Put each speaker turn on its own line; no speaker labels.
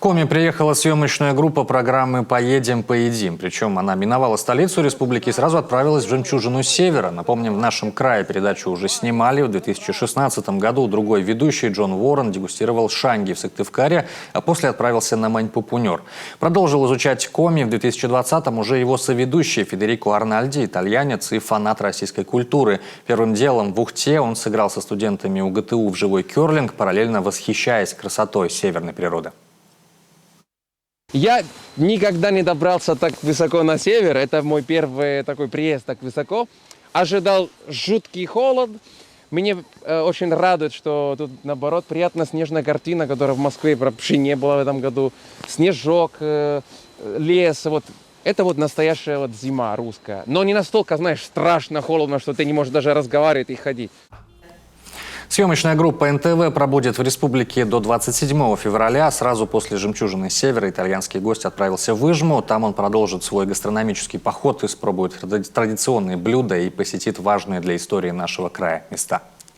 В Коми приехала съемочная группа программы «Поедем, поедим». Причем она миновала столицу республики и сразу отправилась в «Жемчужину Севера». Напомним, в нашем крае передачу уже снимали. В 2016 году другой ведущий Джон Уоррен дегустировал шанги в Сыктывкаре, а после отправился на Мань-Пупунер. Продолжил изучать Коми в 2020-м уже его соведущий Федерико Арнальди, итальянец и фанат российской культуры. Первым делом в Ухте он сыграл со студентами УГТУ в живой керлинг, параллельно восхищаясь красотой северной природы.
Я никогда не добрался так высоко на север. Это мой первый такой приезд так высоко. Ожидал жуткий холод. Мне очень радует, что тут, наоборот, приятная снежная картина, которая в Москве вообще не было в этом году. Снежок, лес. Вот. Это вот настоящая вот зима русская. Но не настолько, знаешь, страшно, холодно, что ты не можешь даже разговаривать и ходить.
Съемочная группа НТВ пробудет в республике до 27 февраля. Сразу после «Жемчужины Севера» итальянский гость отправился в Ижму. Там он продолжит свой гастрономический поход, испробует традиционные блюда и посетит важные для истории нашего края места.